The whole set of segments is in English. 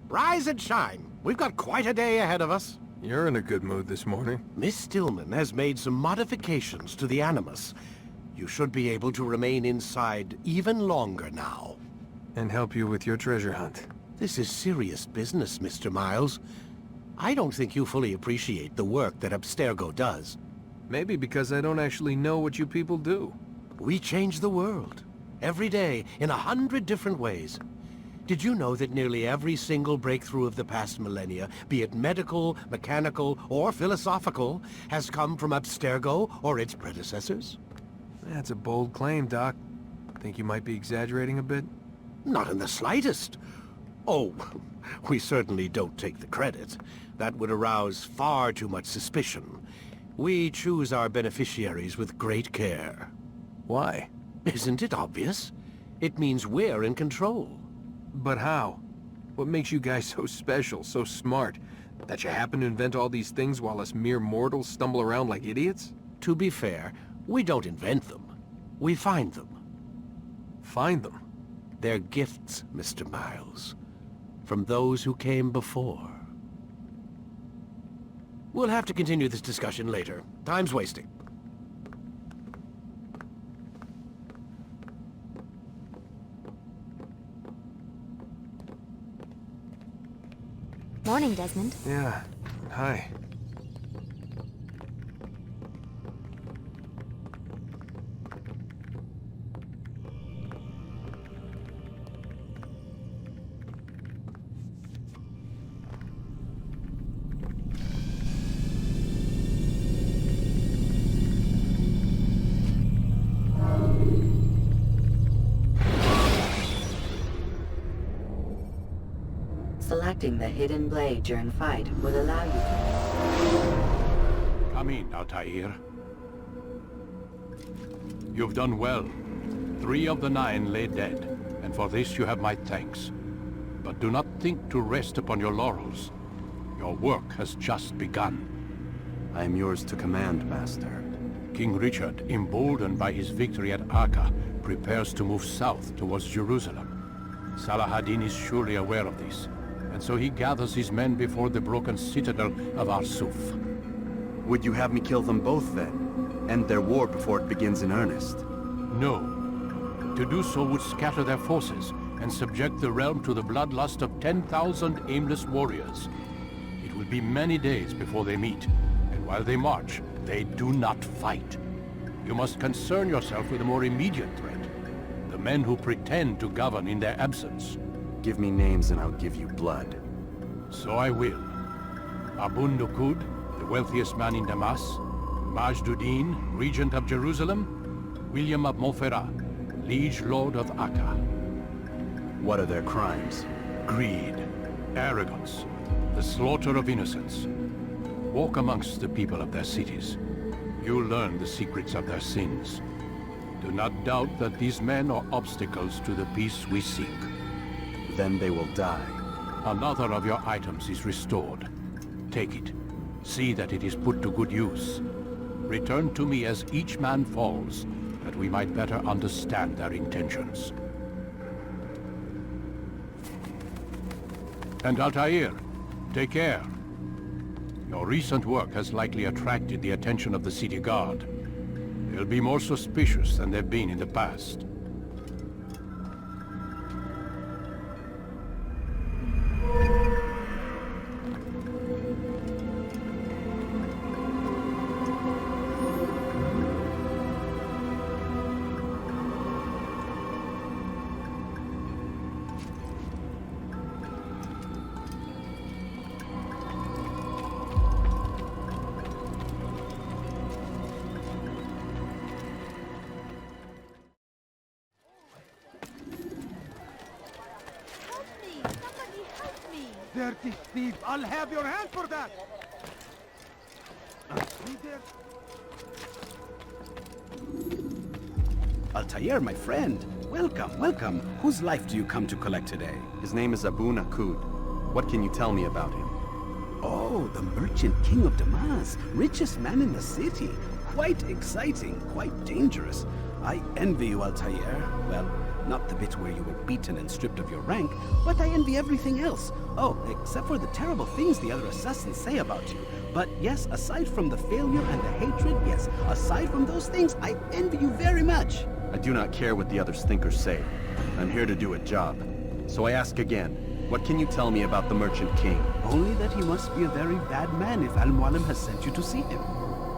Rise and shine. We've got quite a day ahead of us. You're in a good mood this morning. Miss Stillman has made some modifications to the Animus. You should be able to remain inside even longer now. And help you with your treasure hunt. This is serious business, Mr. Miles. I don't think you fully appreciate the work that Abstergo does. Maybe because I don't actually know what you people do. We change the world. Every day, in 100 different ways. Did you know that nearly every single breakthrough of the past millennia, be it medical, mechanical, or philosophical, has come from Abstergo or its predecessors? That's a bold claim, Doc. Think you might be exaggerating a bit? Not in the slightest. Oh, we certainly don't take the credit. That would arouse far too much suspicion. We choose our beneficiaries with great care. Why? Isn't it obvious? It means we're in control. But how? What makes you guys so special, so smart? That you happen to invent all these things while us mere mortals stumble around like idiots? To be fair, we don't invent them. We find them. Find them? They're gifts, Mr. Miles. From those who came before. We'll have to continue this discussion later. Time's wasting. Morning, Desmond. Yeah. Hi. Selecting the hidden blade during fight will allow you to... Come in, Altaïr. You've done well. 3 of the 9 lay dead, and for this you have my thanks. But do not think to rest upon your laurels. Your work has just begun. I am yours to command, Master. King Richard, emboldened by his victory at Acre, prepares to move south towards Jerusalem. Salah-ad-Din is surely aware of this, and so he gathers his men before the broken citadel of Arsuf. Would you have me kill them both then? End their war before it begins in earnest? No. To do so would scatter their forces and subject the realm to the bloodlust of 10,000 aimless warriors. It will be many days before they meet, and while they march, they do not fight. You must concern yourself with a more immediate threat. The men who pretend to govern in their absence. Give me names and I'll give you blood. So I will. Abu Nuqoud, the wealthiest man in Damascus. Majduddin, regent of Jerusalem. William of Montferrat, liege lord of Acre. What are their crimes? Greed, arrogance, the slaughter of innocents. Walk amongst the people of their cities. You'll learn the secrets of their sins. Do not doubt that these men are obstacles to the peace we seek. Then they will die. Another of your items is restored. Take it. See that it is put to good use. Return to me as each man falls, that we might better understand their intentions. And Altaïr, take care. Your recent work has likely attracted the attention of the city guard. They'll be more suspicious than they've been in the past. Dirty thief! I'll have your hand for that! Altaïr, my friend. Welcome, welcome. Whose life do you come to collect today? His name is Abu Nuqoud. What can you tell me about him? Oh, the merchant king of Damascus. Richest man in the city. Quite exciting, quite dangerous. I envy you, Altaïr. Well, Not the bit where you were beaten and stripped of your rank, but I envy everything else. Oh, except for the terrible things the other assassins say about you. But yes, aside from the failure and the hatred, yes, aside from those things, I envy you very much. I do not care what the others think or say. I'm here to do a job. So I ask again, what can you tell me about the Merchant King? Only that he must be a very bad man if Mualim has sent you to see him.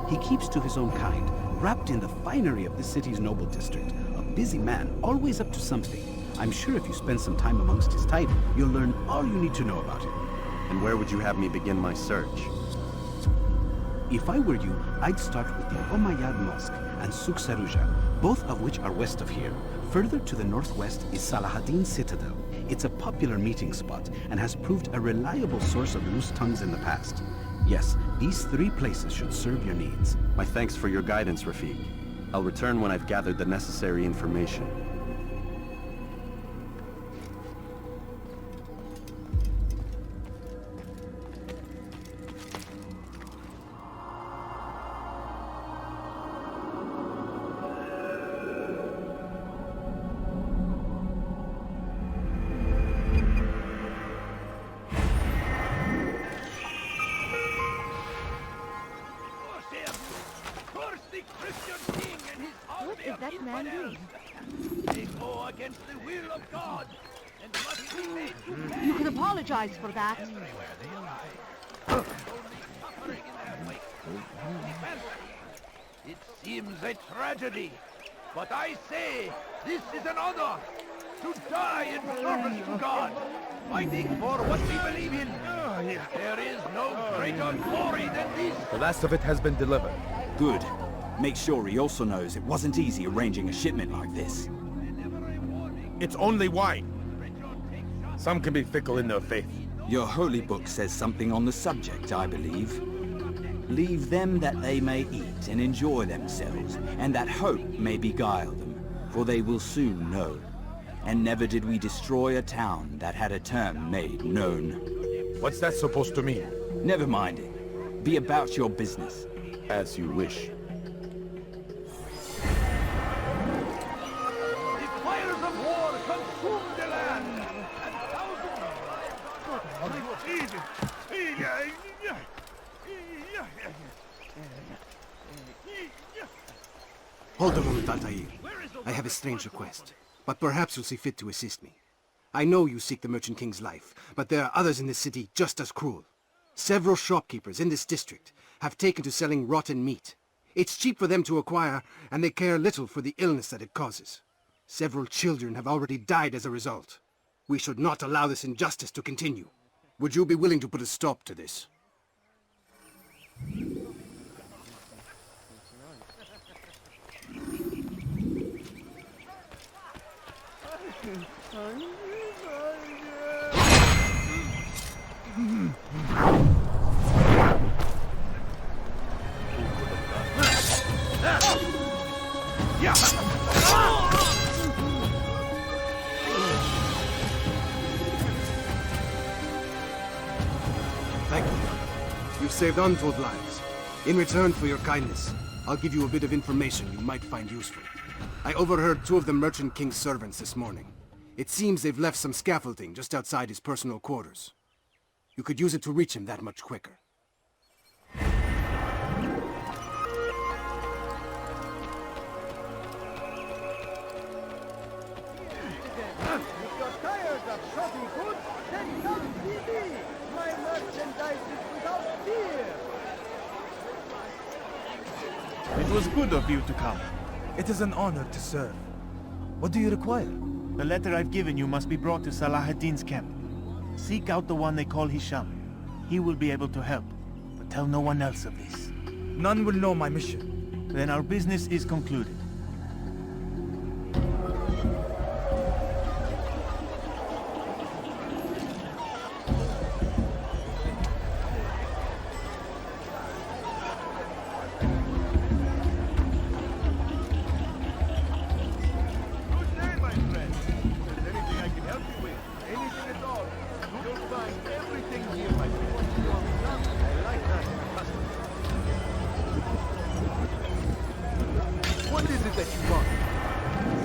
He keeps to his own kind, wrapped in the finery of the city's noble district. A busy man, always up to something. I'm sure if you spend some time amongst his type, you'll learn all you need to know about him. And where would you have me begin my search? If I were you, I'd start with the Umayyad Mosque and Souk Sarouja, both of which are west of here. Further to the northwest is Salahaddin Citadel. It's a popular meeting spot and has proved a reliable source of loose tongues in the past. Yes, these 3 places should serve your needs. My thanks for your guidance, Rafiq. I'll return when I've gathered the necessary information. What is that man doing? They go against the will of God and must be made to pay. You can apologize for that. Everywhere they lie. Only suffering in their wake. It seems a tragedy, but I say this is an honor to die in service to God, fighting for what we believe in. There is no greater glory than this. The last of it has been delivered. Good. Make sure he also knows it wasn't easy arranging a shipment like this. It's only wine. Some can be fickle in their faith. Your holy book says something on the subject, I believe. Leave them that they may eat and enjoy themselves, and that hope may beguile them, for they will soon know. And never did we destroy a town that had a term made known. What's that supposed to mean? Never mind it. Be about your business. As you wish. Hold a moment, Altaïr. I have a strange request, but perhaps you'll see fit to assist me. I know you seek the Merchant King's life, but there are others in this city just as cruel. Several shopkeepers in this district have taken to selling rotten meat. It's cheap for them to acquire, and they care little for the illness that it causes. Several children have already died as a result. We should not allow this injustice to continue. Would you be willing to put a stop to this? Thank you. You've saved untold lives. In return for your kindness, I'll give you a bit of information you might find useful. I overheard 2 of the Merchant King's servants this morning. It seems they've left some scaffolding just outside his personal quarters. You could use it to reach him that much quicker. It was good of you to come. It is an honor to serve. What do you require? The letter I've given you must be brought to Salahaddin's camp. Seek out the one they call Hisham. He will be able to help, but tell no one else of this. None will know my mission. Then our business is concluded.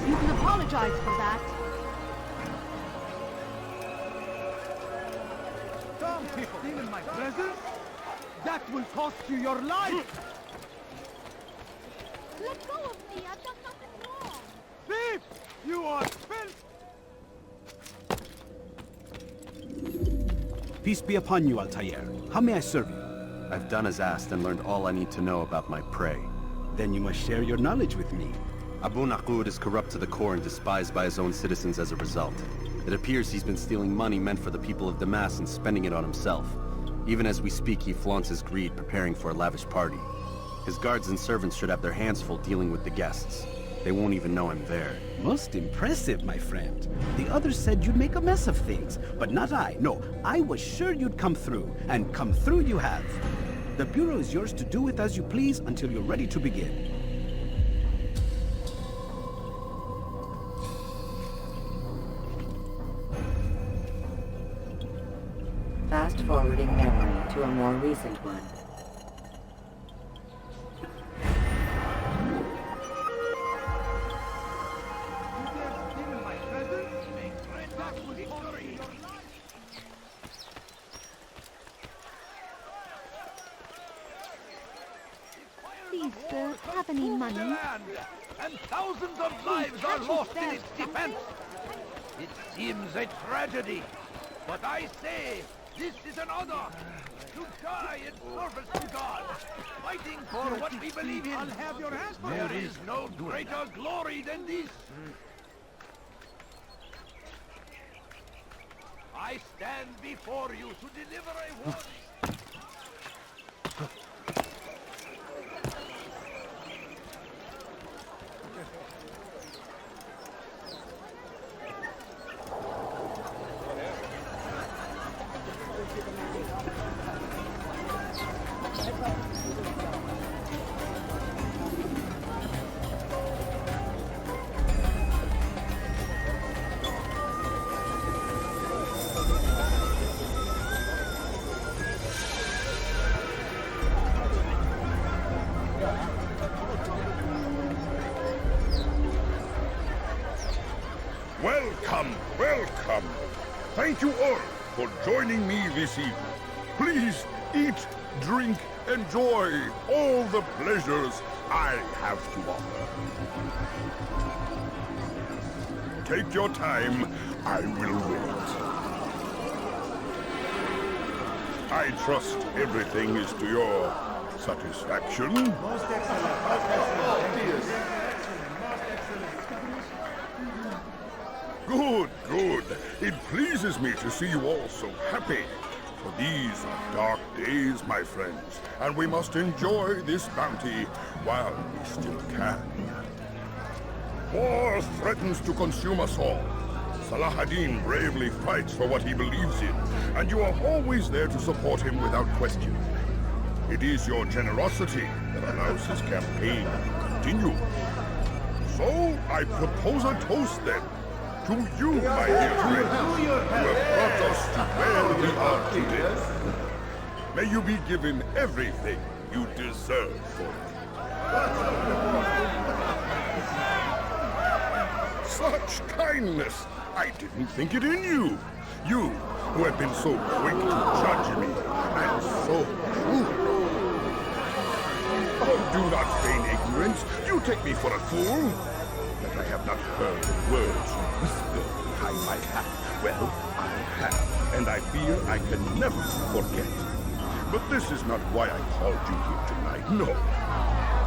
You can apologize for that. Come, people! Steal in my presence? That will cost you your life! Let go of me! I've done nothing wrong! Thief! You are filth! Peace be upon you, Altaïr. How may I serve you? I've done as asked and learned all I need to know about my prey. Then you must share your knowledge with me. Abu Nuqoud is corrupt to the core and despised by his own citizens as a result. It appears he's been stealing money meant for the people of Damasco and spending it on himself. Even as we speak, he flaunts his greed, preparing for a lavish party. His guards and servants should have their hands full dealing with the guests. They won't even know I'm there. Most impressive, my friend. The others said you'd make a mess of things, but not I. No, I was sure you'd come through, and come through you have. The Bureau is yours to do with as you please until you're ready to begin. Fast-forwarding memory to a more recent one. Please, sir, have any money? And thousands of lives are lost in its defense. It seems a tragedy, but I say this is an honor to die in service to God, fighting for what we believe in. I'll have your hands for There is no greater glory than this. I stand before you to deliver a warning. Welcome, welcome. Thank you all for joining me this evening. Please eat, drink, enjoy all the pleasures I have to offer. Take your time, I will wait. I trust everything is to your satisfaction. Most excellent. Most excellent. Good, good. It pleases me to see you all so happy. For these are dark days, my friends, and we must enjoy this bounty while we still can. War threatens to consume us all. Salah ad-Din bravely fights for what he believes in, and you are always there to support him without question. It is your generosity that allows his campaign to continue. So, I propose a toast then. To you, my dear friends, who have brought us to where we are today. May you be given everything you deserve for it. Such kindness! I didn't think it in you. You, who have been so quick to judge me, and so true. Oh, do not feign ignorance. You take me for a fool. That I have not heard the words you whisper behind my hat. Well, I have, and I fear I can never forget. But this is not why I called you here tonight, no.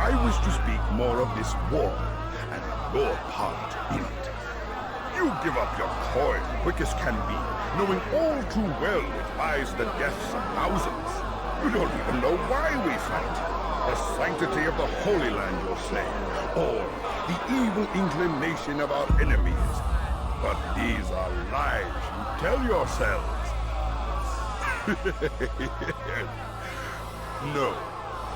I wish to speak more of this war, and your part in it. You give up your coin quick as can be, knowing all too well it buys the deaths of thousands. You don't even know why we fight. The sanctity of the Holy Land, you'll say, or the evil inclination of our enemies. But these are lies you tell yourselves. No,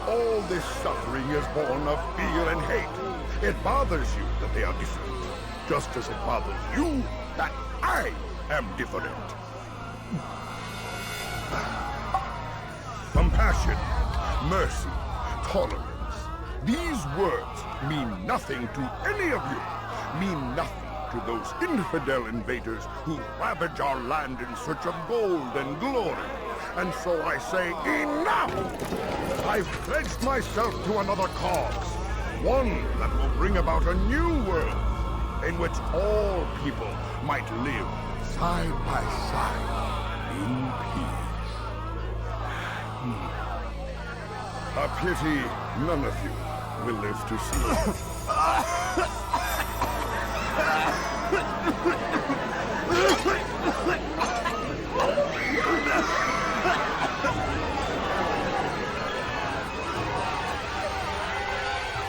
all this suffering is born of fear and hate. It bothers you that they are different, just as it bothers you that I am different. Compassion, mercy, tolerance. These words mean nothing to any of you. Mean nothing to those infidel invaders who ravage our land in search of gold and glory. and so I say enough! I've pledged myself to another cause. One that will bring about a new world, in which all people might live side by side in peace. A pity none of you will live to see it.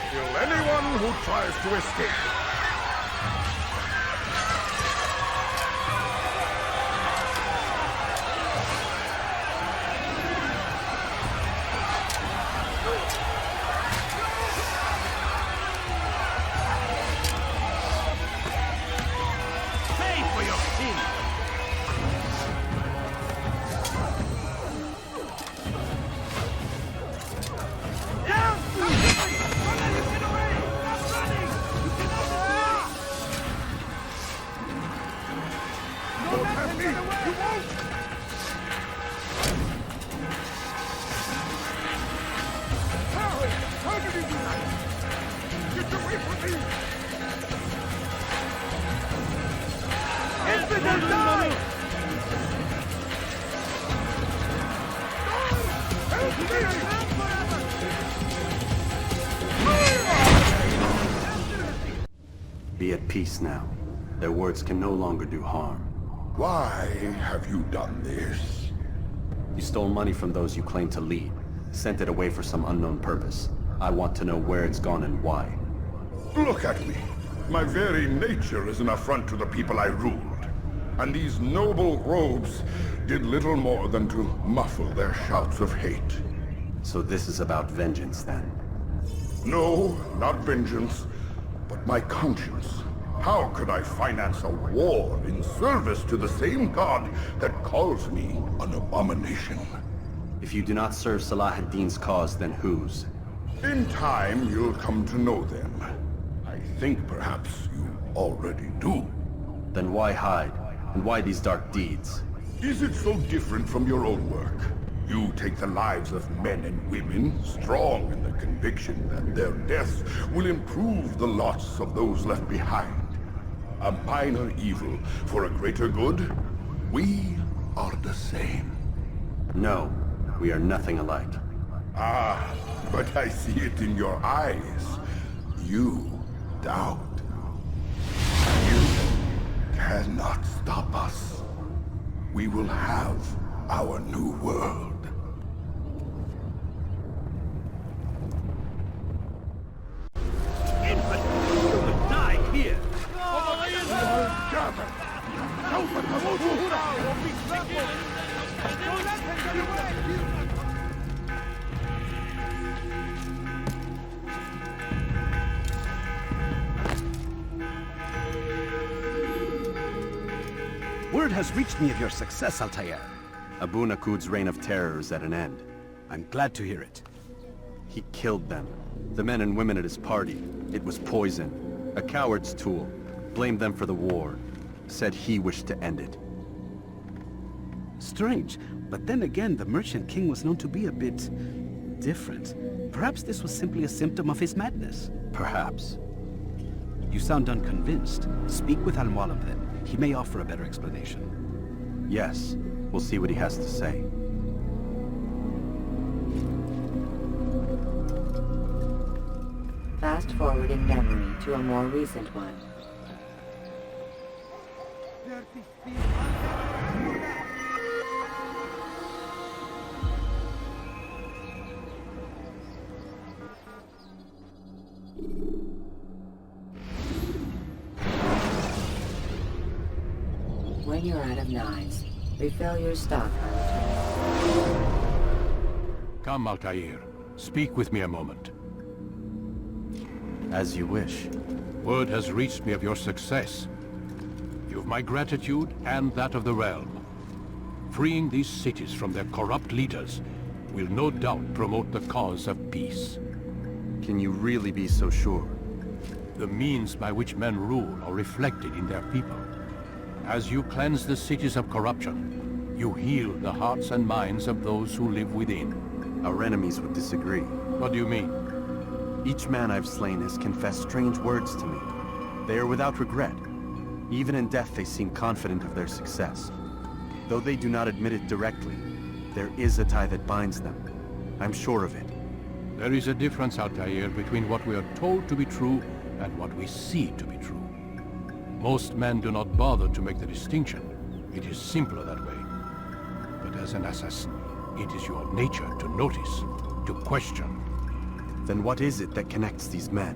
Kill anyone who tries to escape. Be at peace now. Their words can no longer do harm. Why have you done this? You stole money from those you claim to lead, sent it away for some unknown purpose. I want to know where it's gone and why. Look at me. My very nature is an affront to the people I ruled. And these noble robes did little more than to muffle their shouts of hate. So this is about vengeance, then? No, not vengeance, but my conscience. How could I finance a war in service to the same god that calls me an abomination? If you do not serve Salah ad-Din's cause, then whose? In time, you'll come to know them. I think perhaps you already do. Then why hide? And why these dark deeds? Is it so different from your own work? You take the lives of men and women, strong in the conviction that their deaths will improve the lots of those left behind. A minor evil for a greater good? We are the same. No, we are nothing alike. Ah, but I see it in your eyes. You doubt. You cannot stop us. We will have our new world. Word has reached me of your success, Altaïr. Abu Nuqoud's reign of terror is at an end. I'm glad to hear it. He killed them. The men and women at his party. It was poison. A coward's tool. Blamed them for the war. Said he wished to end it. Strange, but then again, the Merchant King was known to be a bit different. Perhaps this was simply a symptom of his madness. Perhaps. You sound unconvinced. Speak with Mualim then. He may offer a better explanation. Yes. We'll see what he has to say. Fast forward in memory to a more recent one. When you're out of knives, refill your stock. Come, Altaïr. Speak with me a moment. As you wish. Word has reached me of your success. You've my gratitude and that of the realm. Freeing these cities from their corrupt leaders will no doubt promote the cause of peace. Can you really be so sure? The means by which men rule are reflected in their people. As you cleanse the cities of corruption, You heal the hearts and minds of those who live within. Our enemies would disagree. What do you mean? Each man I've slain has confessed strange words to me. They are without regret. Even in death they seem confident of their success. Though they do not admit it directly, there is a tie that binds them. I'm sure of it. There is a difference, Altaïr, between what we are told to be true and what we see to be true. Most men do not bother to make the distinction. It is simpler that way. But as an assassin, it is your nature to notice, to question. Then what is it that connects these men?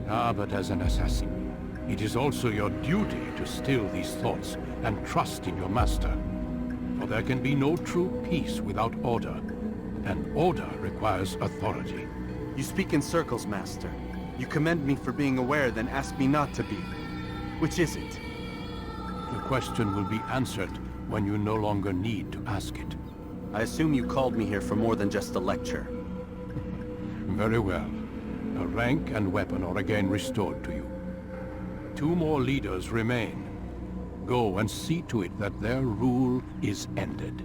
But as an assassin, it is also your duty to still these thoughts and trust in your master. For there can be no true peace without order, and order requires authority. You speak in circles, Master. You commend me for being aware, then ask me not to be. Which is it? The question will be answered when you no longer need to ask it. I assume you called me here for more than just a lecture. Very well. A rank and weapon are again restored to you. 2 more leaders remain. Go and see to it that their rule is ended.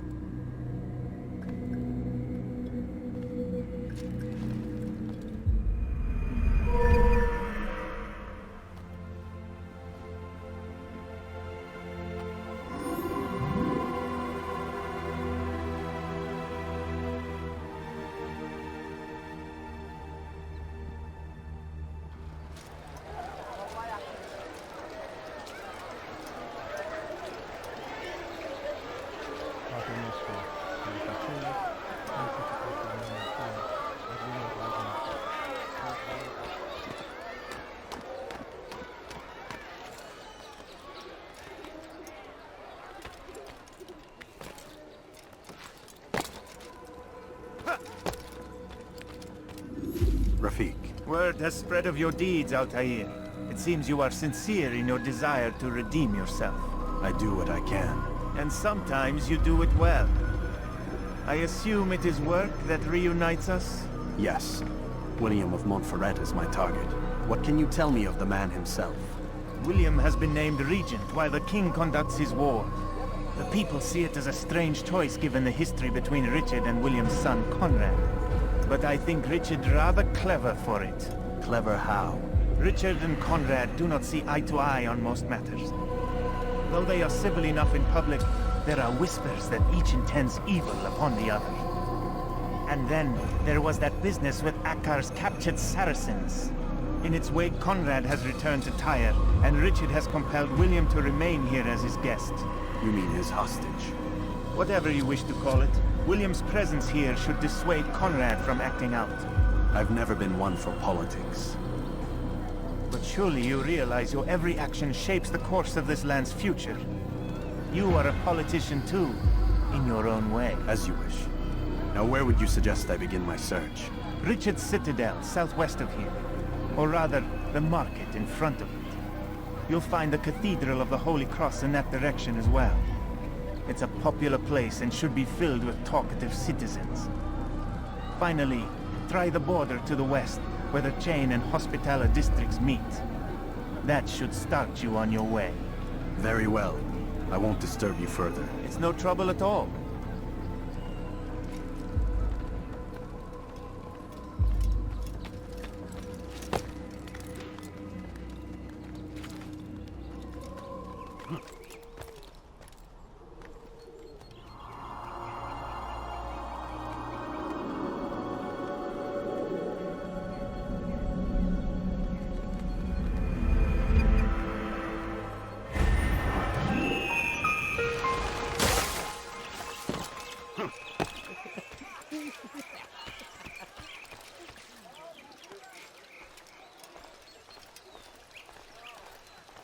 Rafiq. Word has spread of your deeds, Altaïr. It seems you are sincere in your desire to redeem yourself. I do what I can. And sometimes you do it well. I assume it is work that reunites us? Yes. William of Montferrat is my target. What can you tell me of the man himself? William has been named regent while the king conducts his war. The people see it as a strange choice given the history between Richard and William's son, Conrad. But I think Richard rather clever for it. Clever how? Richard and Conrad do not see eye to eye on most matters. Though they are civil enough in public, there are whispers that each intends evil upon the other. And then, there was that business with Akkar's captured Saracens. In its wake, Conrad has returned to Tyre, and Richard has compelled William to remain here as his guest. You mean his hostage? Whatever you wish to call it, William's presence here should dissuade Conrad from acting out. I've never been one for politics. But surely you realize your every action shapes the course of this land's future. You are a politician too, in your own way. As you wish. Now where would you suggest I begin my search? Richard's Citadel, southwest of here. Or rather, the market in front of it. You'll find the Cathedral of the Holy Cross in that direction as well. It's a popular place and should be filled with talkative citizens. Finally, try the border to the west, where the Chain and Hospitaller districts meet. That should start you on your way. Very well. I won't disturb you further. It's no trouble at all.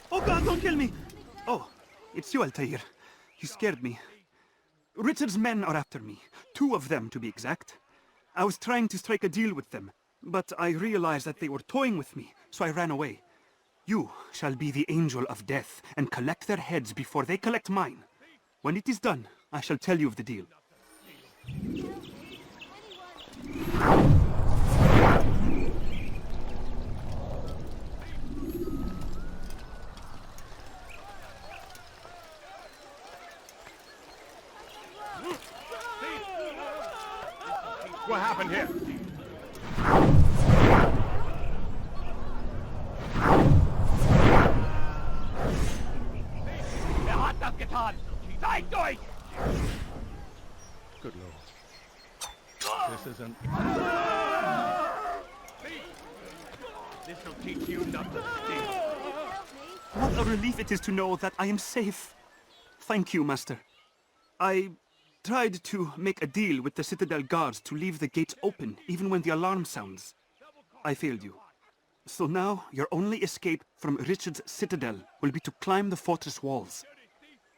Oh God, don't kill me! Oh, it's you, Altaïr. You scared me. Richard's men are after me. 2 of them, to be exact. I was trying to strike a deal with them, but I realized that they were toying with me, so I ran away. You shall be the angel of death and collect their heads before they collect mine. When it is done, I shall tell you of the deal. What happened here? Wer hat das getan? Zeigt euch! Good Lord. This isn't... This'll teach you not to steal. What a relief it is to know that I am safe. Thank you, Master. I tried to make a deal with the Citadel guards to leave the gates open, even when the alarm sounds. I failed you. So now, your only escape from Richard's Citadel will be to climb the fortress walls.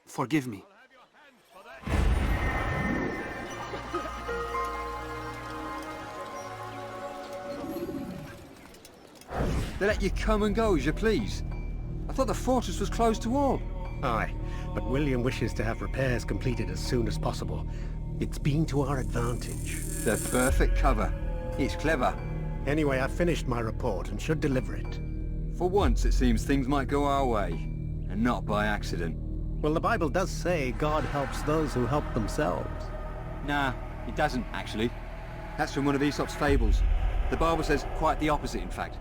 Forgive me. They let you come and go as you please. I thought the fortress was closed to all. Aye, but William wishes to have repairs completed as soon as possible. It's been to our advantage. The perfect cover. It's clever. Anyway, I've finished my report and should deliver it. For once, it seems things might go our way, and not by accident. Well, the Bible does say God helps those who help themselves. Nah, it doesn't, actually. That's from one of Aesop's fables. The Bible says quite the opposite, in fact.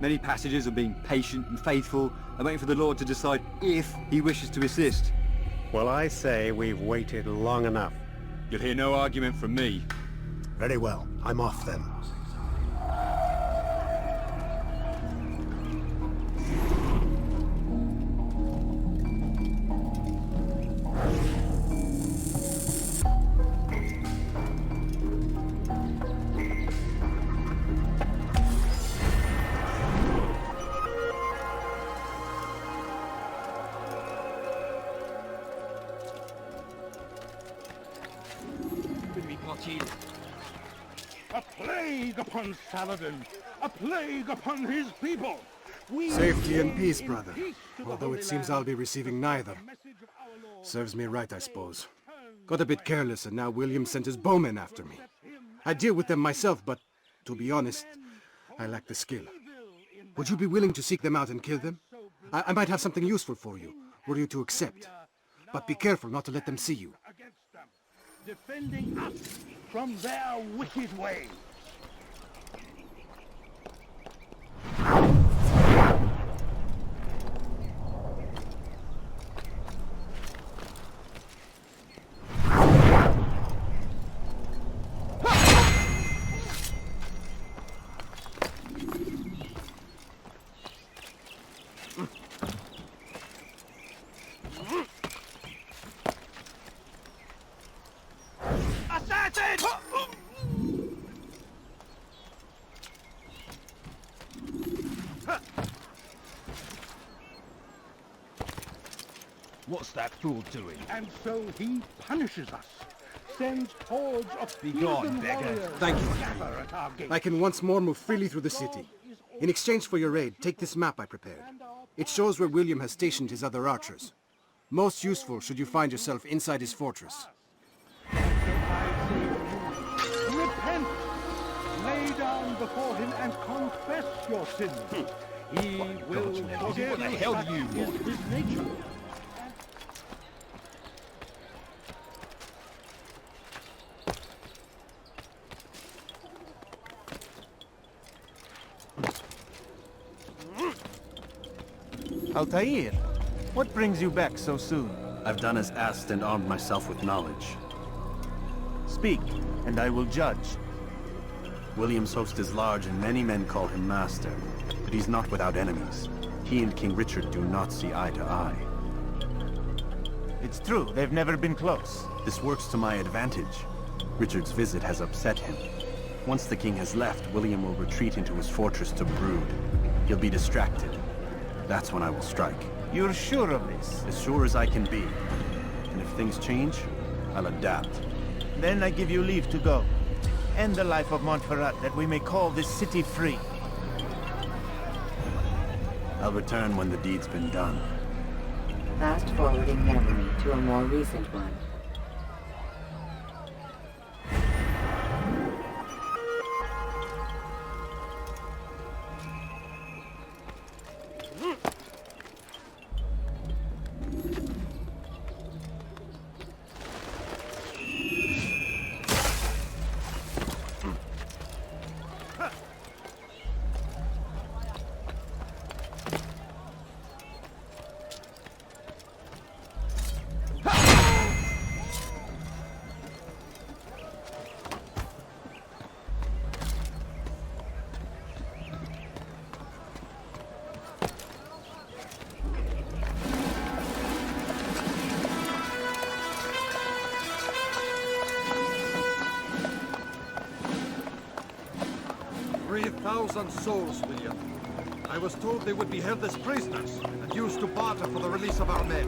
Many passages of being patient and faithful and waiting for the Lord to decide if he wishes to assist. Well, I say we've waited long enough. You'll hear no argument from me. Very well. I'm off then. A plague upon Saladin! A plague upon his people! Safety and peace, brother. Although it seems I'll be receiving neither. Serves me right, I suppose. Got a bit careless, and now William sent his bowmen after me. I'd deal with them myself, but, to be honest, I lack the skill. Would you be willing to seek them out and kill them? I might have something useful for you, were you to accept. But be careful not to let them see you. Defending us from their wicked ways. What's that fool doing? And so he punishes us. Sends hordes of Begone, beggar. Thank you. I can once more move freely through the city. In exchange for your aid, take this map I prepared. It shows where William has stationed his other archers. Most useful should you find yourself inside his fortress. Repent! Lay down before him and confess your sins. He will forgive. What the hell do you want? His nature. Altaïr, what brings you back so soon? I've done as asked and armed myself with knowledge. Speak, and I will judge. William's host is large and many men call him master, but he's not without enemies. He and King Richard do not see eye to eye. It's true, they've never been close. This works to my advantage. Richard's visit has upset him. Once the king has left, William will retreat into his fortress to brood. He'll be distracted. That's when I will strike. You're sure of this? As sure as I can be. And if things change, I'll adapt. Then I give you leave to go. End the life of Montferrat, that we may call this city free. I'll return when the deed's been done. Fast-forwarding memory to a more recent one. 3,000 souls, William. I was told they would be held as prisoners and used to barter for the release of our men.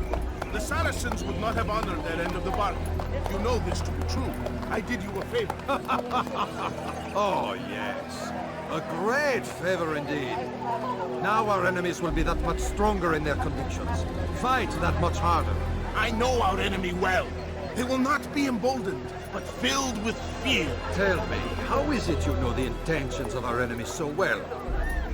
The Saracens would not have honored their end of the bargain. If you know this to be true, I did you a favor. Oh, yes. A great favor indeed. Now our enemies will be that much stronger in their convictions. Fight that much harder. I know our enemy well. They will not be emboldened, but filled with fear. Tell me, how is it you know the intentions of our enemies so well?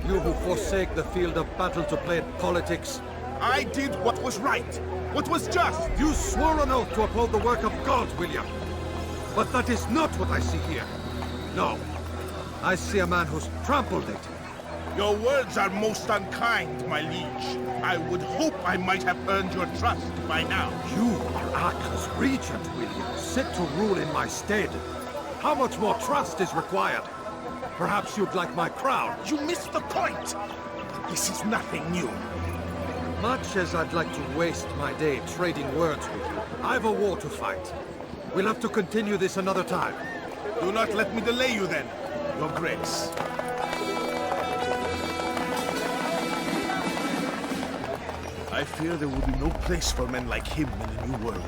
You who forsake the field of battle to play at politics? I did what was right, what was just. You swore an oath to uphold the work of God, William. But that is not what I see here. No. I see a man who's trampled it. Your words are most unkind, my liege. I would hope I might have earned your trust by now. You are Acre's regent, William, set to rule in my stead. How much more trust is required? Perhaps you'd like my crown. You missed the point! This is nothing new. Much as I'd like to waste my day trading words with you, I've a war to fight. We'll have to continue this another time. Do not let me delay you then, Your Grace. I fear there will be no place for men like him in the New World.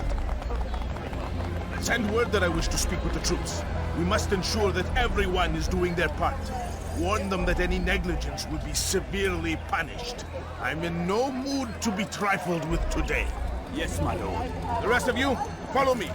Send word that I wish to speak with the troops. We must ensure that everyone is doing their part. Warn them that any negligence will be severely punished. I'm in no mood to be trifled with today. Yes, my lord. The rest of you, follow me.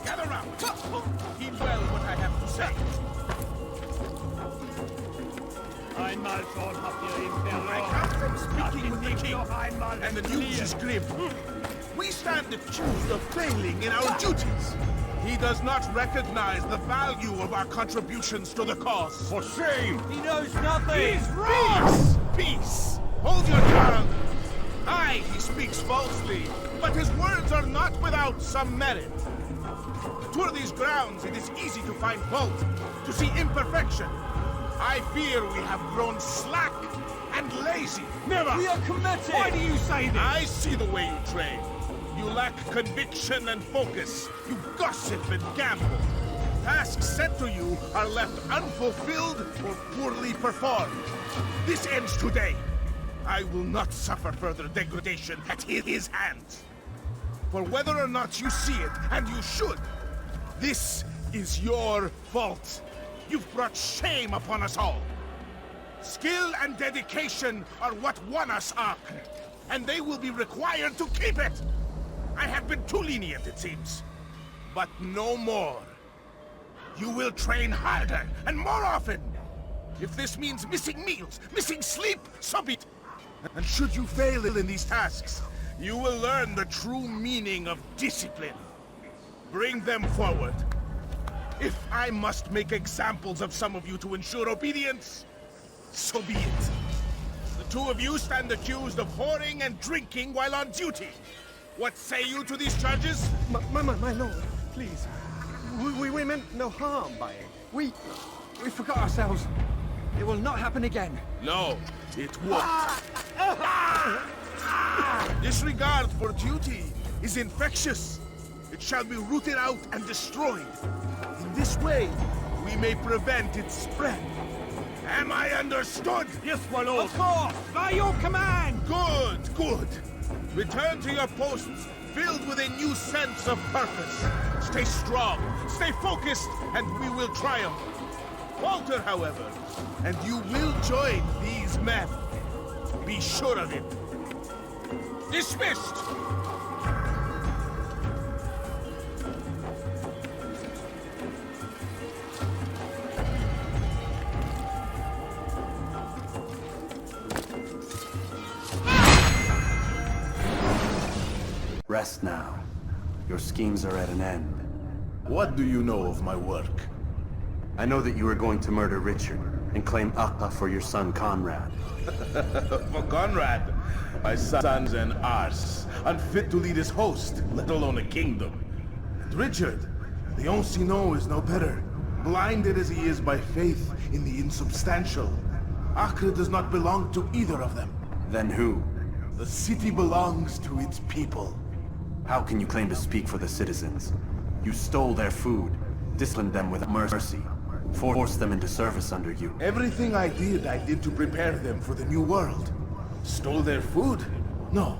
Gather round. Heed well what I have to say. Einmal schon habt ihr im I come from speaking with the king, and the news is grim. We stand accused of failing in our duties. He does not recognize the value of our contributions to the cause. For shame! He knows nothing! He's wrong! Peace! Hold your tongue! Aye, he speaks falsely, but his words are not without some merit. To tour these grounds, it is easy to find fault, to see imperfection. I fear we have grown slack and lazy. Never! We are committed! Why do you say this? I see the way you train. You lack conviction and focus. You gossip and gamble. Tasks set to you are left unfulfilled or poorly performed. This ends today. I will not suffer further degradation at his hands. For whether or not you see it, and you should, this is your fault. You've brought shame upon us all. Skill and dedication are what won us Ark, and they will be required to keep it. I have been too lenient, it seems. But no more. You will train harder and more often. If this means missing meals, missing sleep, so be it. And should you fail in these tasks, you will learn the true meaning of discipline. Bring them forward. If I must make examples of some of you to ensure obedience, so be it. The two of you stand accused of whoring and drinking while on duty. What say you to these charges? My lord, please. We meant no harm by it. We forgot ourselves. It will not happen again. No, it won't. Disregard for duty is infectious. It shall be rooted out and destroyed. In this way, we may prevent its spread. Am I understood? Yes, my lord. Of course, by your command. Good, good. Return to your posts, filled with a new sense of purpose. Stay strong, stay focused, and we will triumph. Falter, however, and you will join these men. Be sure of it. Dismissed! Rest now. Your schemes are at an end. What do you know of my work? I know that you are going to murder Richard and claim Akka for your son Conrad. For Conrad? My son's an arse, unfit to lead his host, let alone a kingdom. And Richard, the Ancien is no better, blinded as he is by faith in the insubstantial. Acre does not belong to either of them. Then who? The city belongs to its people. How can you claim to speak for the citizens? You stole their food, disciplined them with mercy, forced them into service under you. Everything I did to prepare them for the new world. Stole their food? No.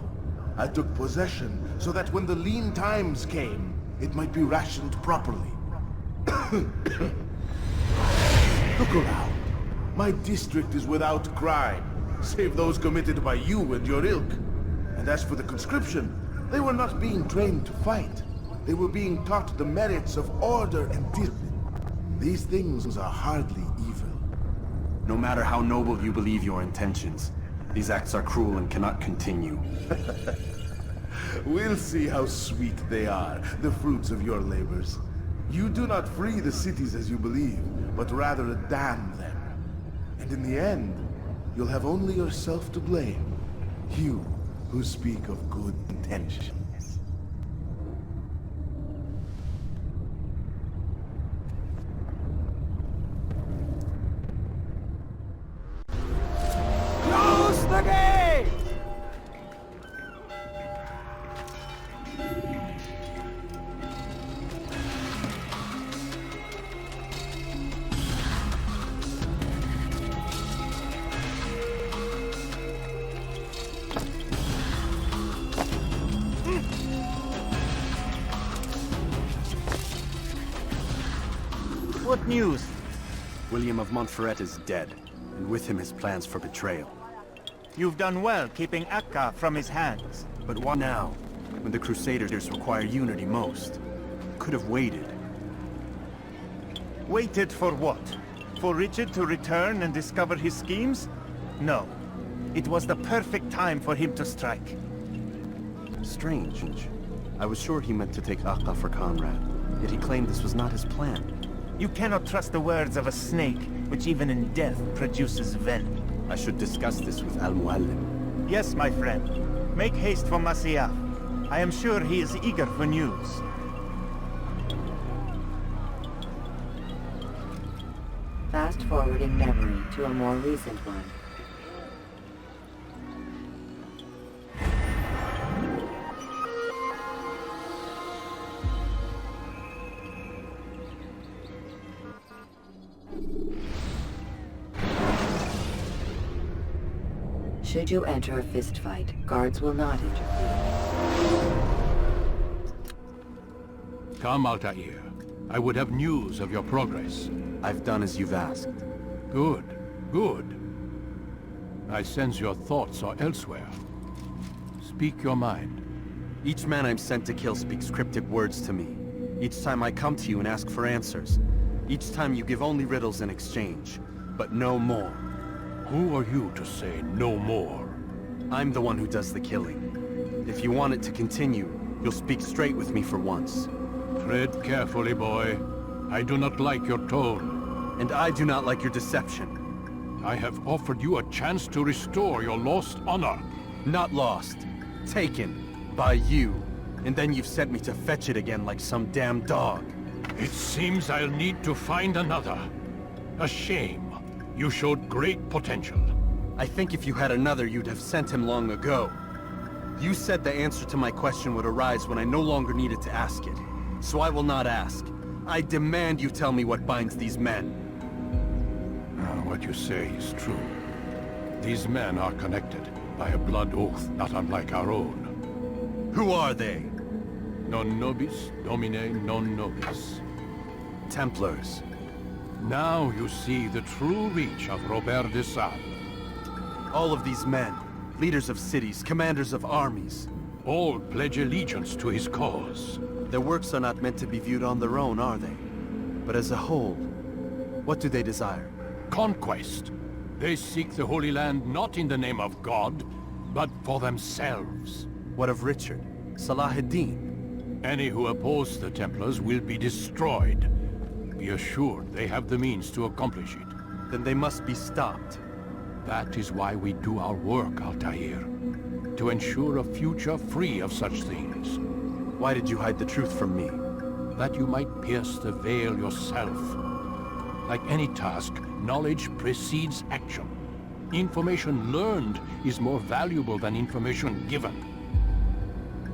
I took possession so that when the lean times came, it might be rationed properly. Look around. My district is without crime, save those committed by you and your ilk. And as for the conscription, they were not being trained to fight. They were being taught the merits of order and discipline. These things are hardly evil. No matter how noble you believe your intentions, these acts are cruel and cannot continue. We'll see how sweet they are, the fruits of your labors. You do not free the cities as you believe, but rather damn them. And in the end, you'll have only yourself to blame. You who speak of good intentions. Close the gate! What news? William of Montferrat is dead, and with him his plans for betrayal. You've done well keeping Akka from his hands. But why now, when the Crusaders require unity most? Could have waited. Waited for what? For Richard to return and discover his schemes? No. It was the perfect time for him to strike. Strange. I was sure he meant to take Akka for Conrad, yet he claimed this was not his plan. You cannot trust the words of a snake, which even in death produces venom. I should discuss this with Mualim. Yes, my friend. Make haste for Masyaf. I am sure he is eager for news. Fast-forwarding memory to a more recent one. Should you enter a fistfight, guards will not interfere. Come, Altaïr. I would have news of your progress. I've done as you've asked. Good, good. I sense your thoughts are elsewhere. Speak your mind. Each man I'm sent to kill speaks cryptic words to me. Each time I come to you and ask for answers. Each time you give only riddles in exchange, but no more. Who are you to say no more? I'm the one who does the killing. If you want it to continue, you'll speak straight with me for once. Tread carefully, boy. I do not like your tone. And I do not like your deception. I have offered you a chance to restore your lost honor. Not lost. Taken. By you. And then you've sent me to fetch it again like some damn dog. It seems I'll need to find another. A shame. You showed great potential. I think if you had another, you'd have sent him long ago. You said the answer to my question would arise when I no longer needed to ask it. So I will not ask. I demand you tell me what binds these men. What you say is true. These men are connected by a blood oath not unlike our own. Who are they? Non nobis, domine non nobis. Templars. Now you see the true reach of Robert de Sales. All of these men, leaders of cities, commanders of armies. All pledge allegiance to his cause. Their works are not meant to be viewed on their own, are they? But as a whole, what do they desire? Conquest. They seek the Holy Land not in the name of God, but for themselves. What of Richard? Salah ad-Din? Any who oppose the Templars will be destroyed. Be assured they have the means to accomplish it. Then they must be stopped. That is why we do our work, Altaïr. To ensure a future free of such things. Why did you hide the truth from me? That you might pierce the veil yourself. Like any task, knowledge precedes action. Information learned is more valuable than information given.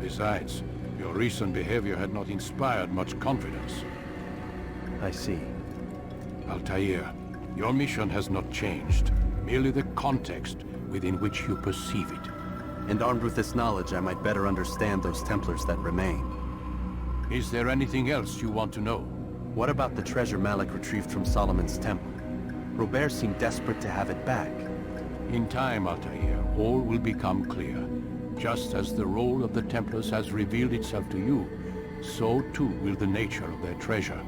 Besides, your recent behavior had not inspired much confidence. I see. Altaïr, your mission has not changed. Merely the context within which you perceive it. And armed with this knowledge, I might better understand those Templars that remain. Is there anything else you want to know? What about the treasure Malik retrieved from Solomon's temple? Robert seemed desperate to have it back. In time, Altaïr, all will become clear. Just as the role of the Templars has revealed itself to you, so too will the nature of their treasure.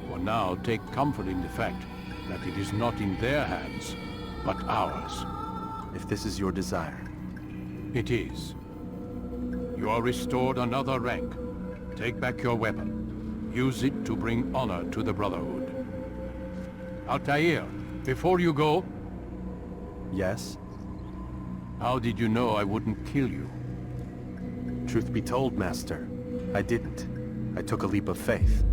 For now, take comfort in the fact that it is not in their hands, but ours. If this is your desire. It is. You are restored another rank. Take back your weapon. Use it to bring honor to the Brotherhood. Altaïr, before you go... Yes? How did you know I wouldn't kill you? Truth be told, Master, I didn't. I took a leap of faith.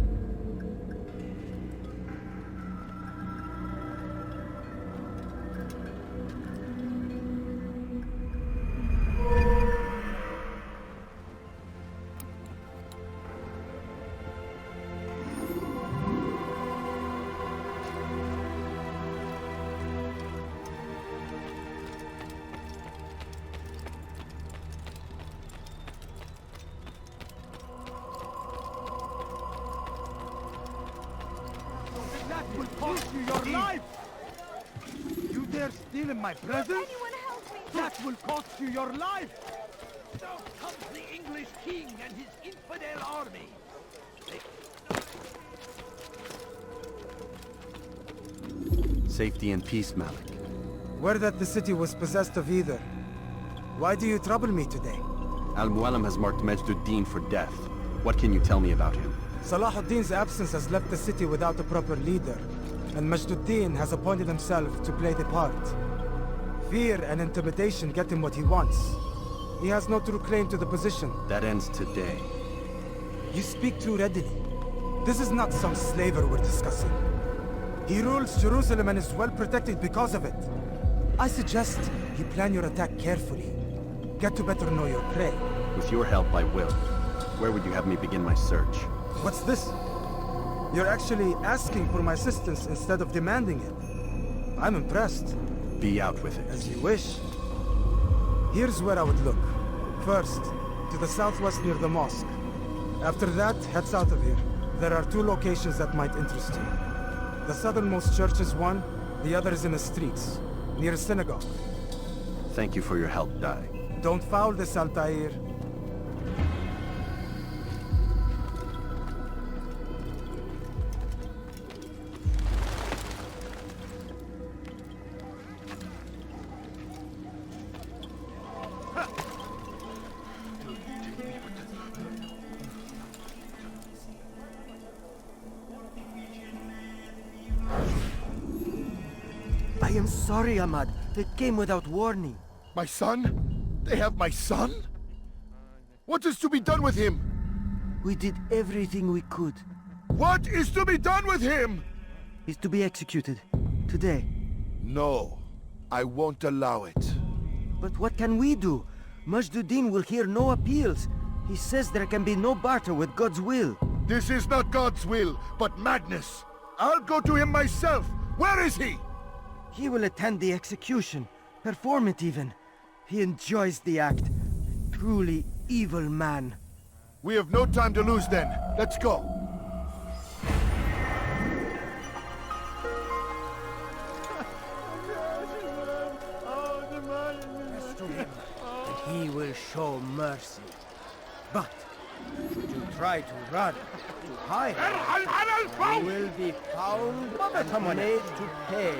My presence? That will cost you your life! Now comes the English king and his infidel army. Safety and peace, Malik. Word that the city was possessed of either. Why do you trouble me today? Al-Mualim has marked Majd-ud-Din for death. What can you tell me about him? Salahuddin's absence has left the city without a proper leader, and Majd-ud-Din has appointed himself to play the part. Fear and intimidation get him what he wants. He has no true claim to the position. That ends today. You speak too readily. This is not some slaver we're discussing. He rules Jerusalem and is well protected because of it. I suggest you plan your attack carefully. Get to better know your prey. With your help, I will. Where would you have me begin my search? What's this? You're actually asking for my assistance instead of demanding it. I'm impressed. Be out with it. As you wish. Here's where I would look. First, to the southwest near the mosque. After that, head south of here. There are two locations that might interest you. The southernmost church is one, the other is in the streets, near a synagogue. Thank you for your help, Dai. Don't foul this, Altaïr. I am sorry, Ahmad. They came without warning. My son? They have my son? What is to be done with him? We did everything we could. What is to be done with him? He's to be executed. Today. No. I won't allow it. But what can we do? Majd-ud-Din will hear no appeals. He says there can be no barter with God's will. This is not God's will, but madness. I'll go to him myself. Where is he? He will attend the execution. Perform it even. He enjoys the act. Truly evil man. We have no time to lose then. Let's go. To him, and he will show mercy. But should you try to run, to hide, you will be found and made to pay.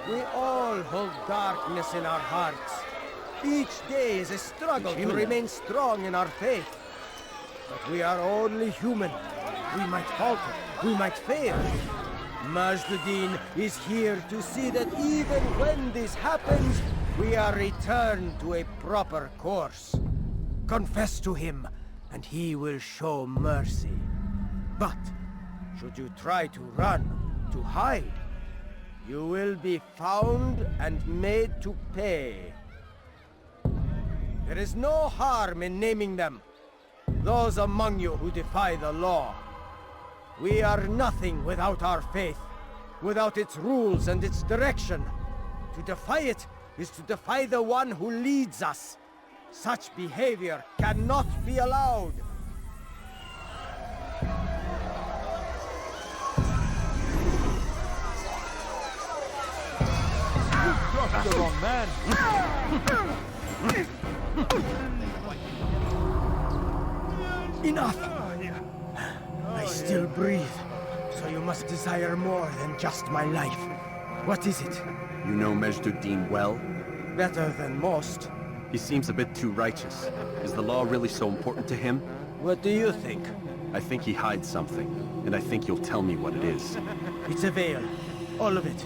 We all hold darkness in our hearts. Each day is a struggle to remain strong in our faith. But we are only human, We might falter. We might fail. Majd-ud-Din is here to see that even when this happens, we are returned to a proper course. Confess to him, and he will show mercy. But, should you try to run, to hide, you will be found and made to pay. There is no harm in naming them. Those among you who defy the law. We are nothing without our faith, without its rules and its direction. To defy it is to defy the one who leads us. Such behavior cannot be allowed. You trust the wrong man. Enough! I still breathe, so you must desire more than just my life. What is it? You know Majd-ud-Din well? Better than most. He seems a bit too righteous. Is the law really so important to him? What do you think? I think he hides something, and I think you'll tell me what it is. It's a veil. All of it.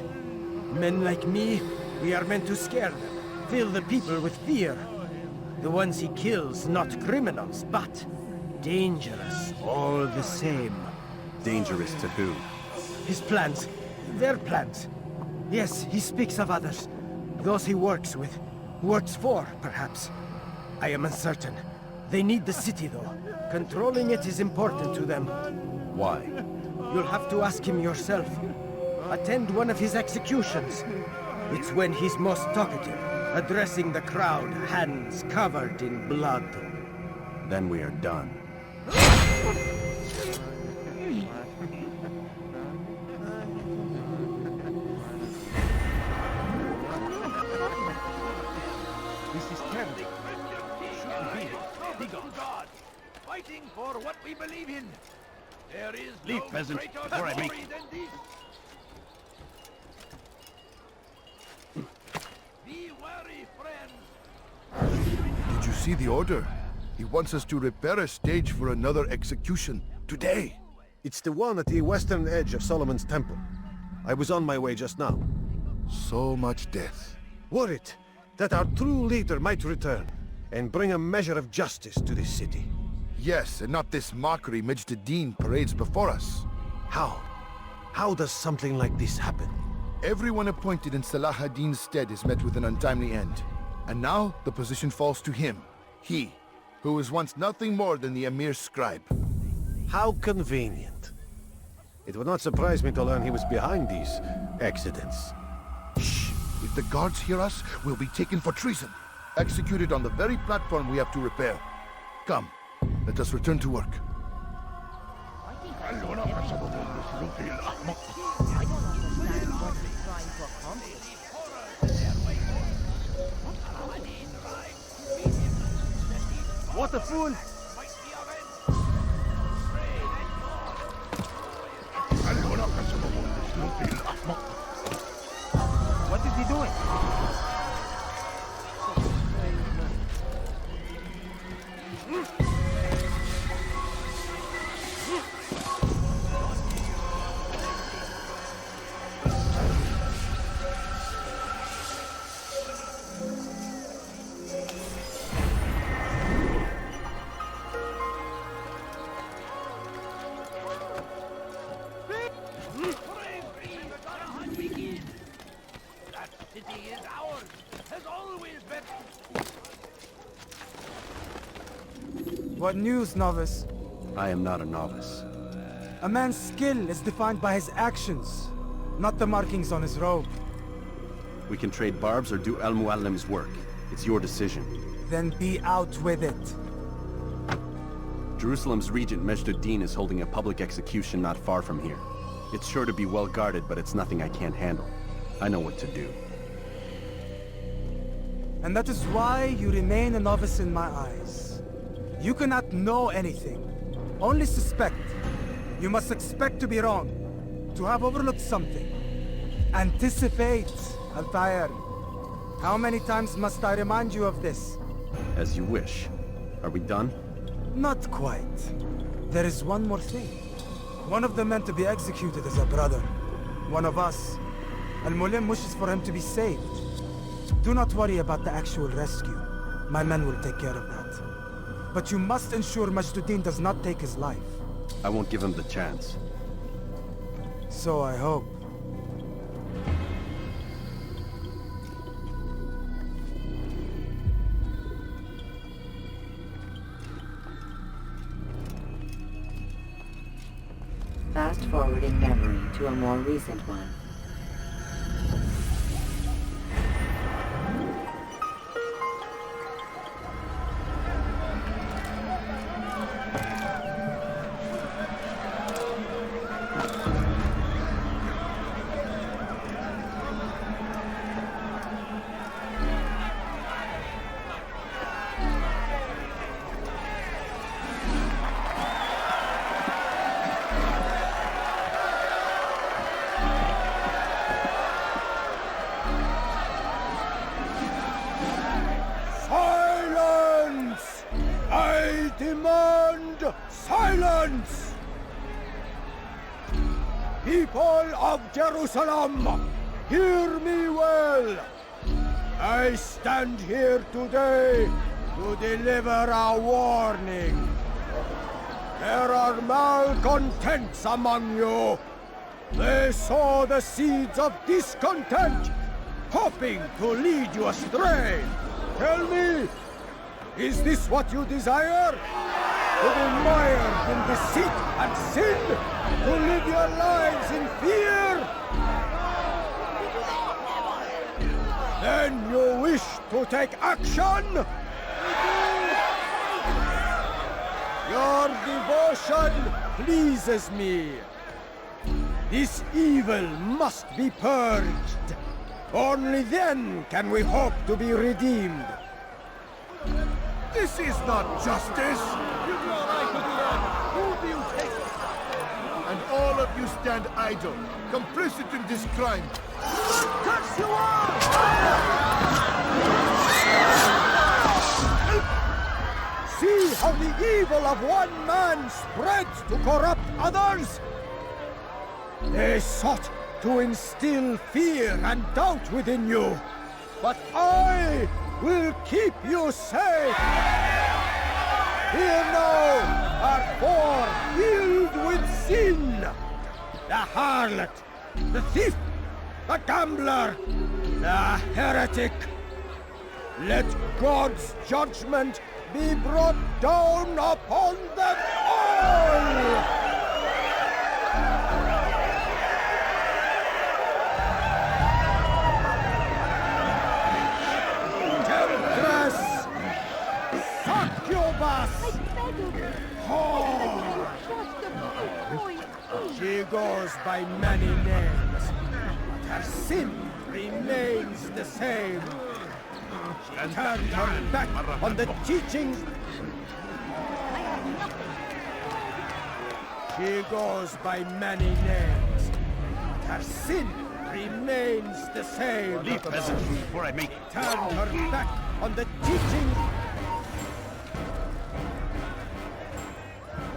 Men like me, we are meant to scare them, fill the people with fear. The ones he kills, not criminals, but dangerous all the same. Dangerous to who? His plans. Their plans. Yes, he speaks of others. Those he works with. Works for, perhaps. I am uncertain. They need the city, though. Controlling it is important to them. Why? You'll have to ask him yourself. Attend one of his executions. It's when he's most talkative, addressing the crowd, hands covered in blood. Then we are done. This is terrible. Shouldn't be here. Be gone. God, fighting for what we believe in. There is Leave, no peasant, greater before I make glory than this. Be wary, friends. Did you see the order? He wants us to repair a stage for another execution. Today. It's the one at the western edge of Solomon's Temple. I was on my way just now. So much death. Worried that our true leader might return and bring a measure of justice to this city. Yes, and not this mockery Majd-ud-Din parades before us. How? How does something like this happen? Everyone appointed in Salah ad-Din's stead is met with an untimely end. And now the position falls to him. He, who was once nothing more than the Emir's scribe. How convenient. It would not surprise me to learn he was behind these accidents. Shh! If the guards hear us, we'll be taken for treason. Executed on the very platform we have to repair. Come, let us return to work. I don't understand what he's trying to accomplish. What a fool! What is he doing? What news, novice? I am not a novice. A man's skill is defined by his actions, not the markings on his robe. We can trade barbs or do Al-Mualim's work. It's your decision. Then be out with it. Jerusalem's regent Majd-ud-Din is holding a public execution not far from here. It's sure to be well guarded, but it's nothing I can't handle. I know what to do. And that is why you remain a novice in my eyes. You cannot know anything, only suspect. You must expect to be wrong, to have overlooked something. Anticipate, Altaïr. How many times must I remind you of this? As you wish. Are we done? Not quite. There is one more thing. One of the men to be executed is a brother. One of us. Al-Mualim wishes for him to be saved. Do not worry about the actual rescue. My men will take care of that. But you must ensure Majduddin does not take his life. I won't give him the chance. So I hope. Fast forwarding memory to a more recent one. Silence! People of Jerusalem, hear me well. I stand here today to deliver a warning. There are malcontents among you. They sow the seeds of discontent, hoping to lead you astray. Tell me, is this what you desire? To be mired in deceit and sin? To live your lives in fear? Then you wish to take action? Your devotion pleases me. This evil must be purged. Only then can we hope to be redeemed. This is not justice! Who do you take? And all of you stand idle, complicit in this crime. Curse you all! See how the evil of one man spreads to corrupt others? They sought to instill fear and doubt within you. But I will keep you safe. Here now are four filled with sin. The harlot, the thief, the gambler, the heretic. Let God's judgment be brought down upon them all! She goes by many names, but her sin remains the same. She turned her back on the teachings. She goes by many names, but her sin remains the same. Leave peasant before I make it. Turned her back on the teachings.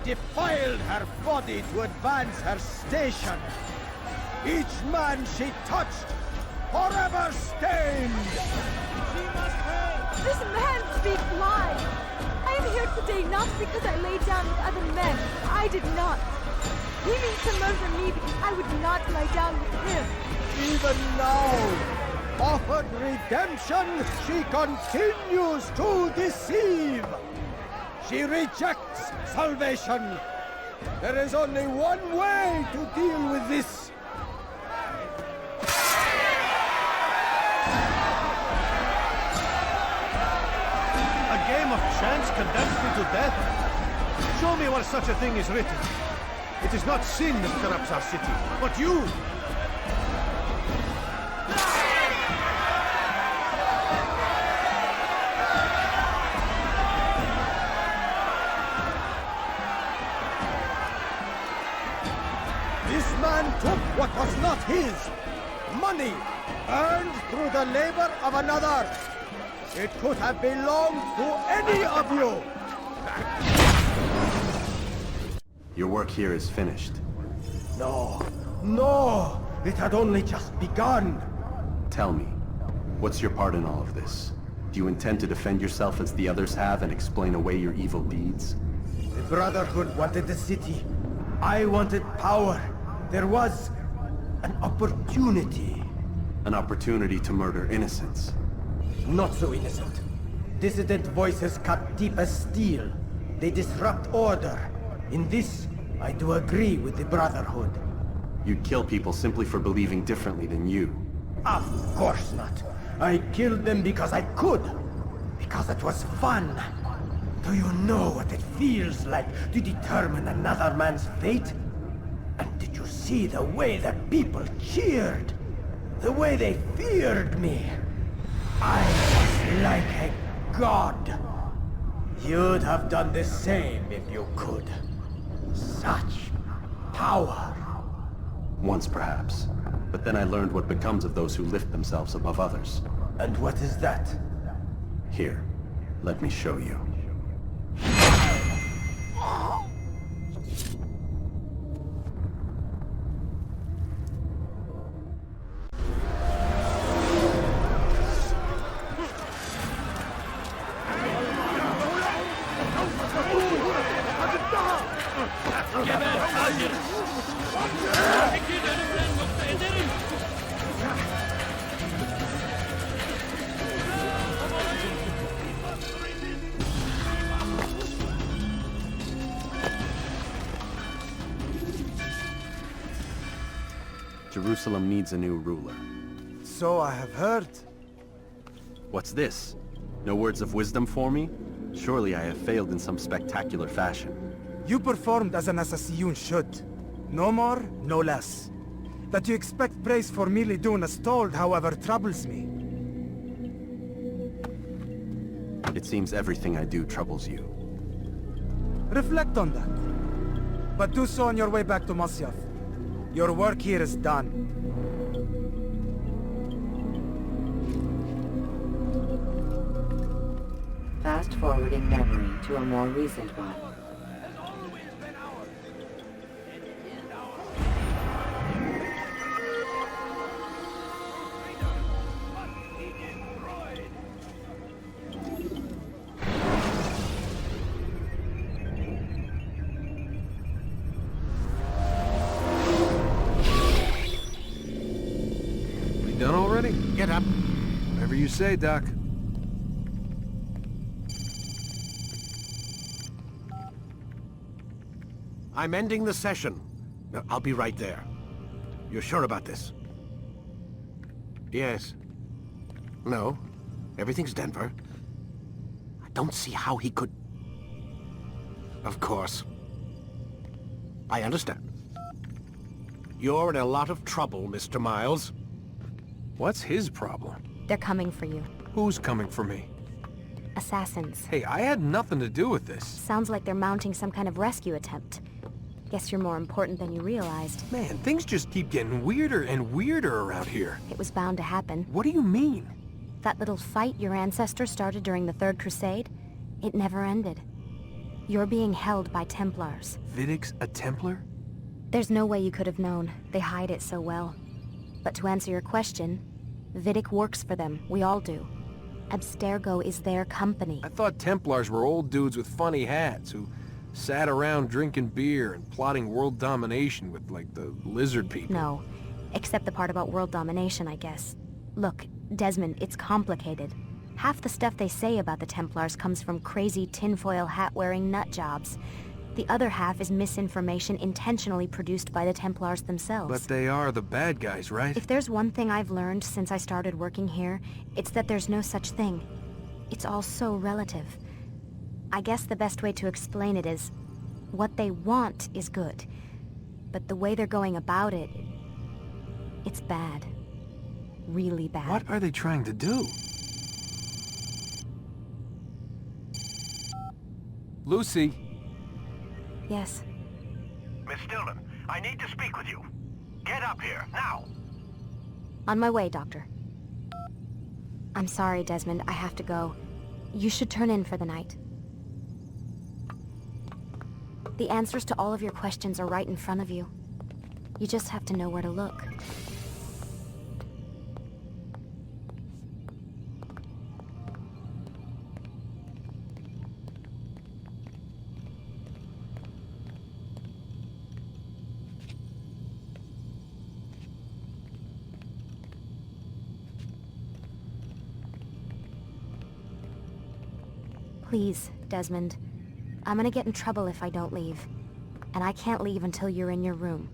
Defiled her body to advance her station. Each man she touched, forever stained. She must pay. This man speaks lies. I am here today not because I lay down with other men. I did not. He means to murder me because I would not lie down with him. Even now, offered redemption, she continues to deceive. She rejects salvation. There is only one way to deal with this. A game of chance condemns me to death? Show me where such a thing is written. It is not sin that corrupts our city, but you! Took what was not his. Money earned through the labor of another. It could have belonged to any of you. Your work here is finished. No, no! It had only just begun! Tell me, what's your part in all of this? Do you intend to defend yourself as the others have and explain away your evil deeds? The Brotherhood wanted the city. I wanted power. There was an opportunity. An opportunity to murder innocents. Not so innocent. Dissident voices cut deep as steel. They disrupt order. In this, I do agree with the Brotherhood. You'd kill people simply for believing differently than you. Of course not. I killed them because I could. Because it was fun. Do you know what it feels like to determine another man's fate? And did you see the way the people cheered? The way they feared me? I was like a god. You'd have done the same if you could. Such power. Once perhaps. But then I learned what becomes of those who lift themselves above others. And what is that? Here, let me show you. Jerusalem needs a new ruler. So I have heard. What's this? No words of wisdom for me? Surely I have failed in some spectacular fashion. You performed as an assassin should. No more, no less. That you expect praise for merely doing as told, however, troubles me. It seems everything I do troubles you. Reflect on that. But do so on your way back to Masyaf. Your work here is done. Fast-forwarding memory to a more recent one. Done already? Get up. Whatever you say, Doc. I'm ending the session. I'll be right there. You're sure about this? Yes. No. Everything's Denver. I don't see how he could... Of course. I understand. You're in a lot of trouble, Mr. Miles. What's his problem? They're coming for you. Who's coming for me? Assassins. Hey, I had nothing to do with this. Sounds like they're mounting some kind of rescue attempt. Guess you're more important than you realized. Man, things just keep getting weirder and weirder around here. It was bound to happen. What do you mean? That little fight your ancestors started during the Third Crusade, it never ended. You're being held by Templars. Vidic's a Templar? There's no way you could have known. They hide it so well. But to answer your question, Vidic works for them. We all do. Abstergo is their company. I thought Templars were old dudes with funny hats who sat around drinking beer and plotting world domination with, like, the lizard people. No. Except the part about world domination, I guess. Look, Desmond, it's complicated. Half the stuff they say about the Templars comes from crazy tinfoil hat-wearing nut jobs. The other half is misinformation intentionally produced by the Templars themselves. But they are the bad guys, right? If there's one thing I've learned since I started working here, it's that there's no such thing. It's all so relative. I guess the best way to explain it is, what they want is good. But the way they're going about it, it's bad. Really bad. What are they trying to do? Lucy? Yes. Miss Stillman, I need to speak with you. Get up here, now! On my way, Doctor. I'm sorry, Desmond. I have to go. You should turn in for the night. The answers to all of your questions are right in front of you. You just have to know where to look. Please, Desmond. I'm gonna get in trouble if I don't leave. And I can't leave until you're in your room.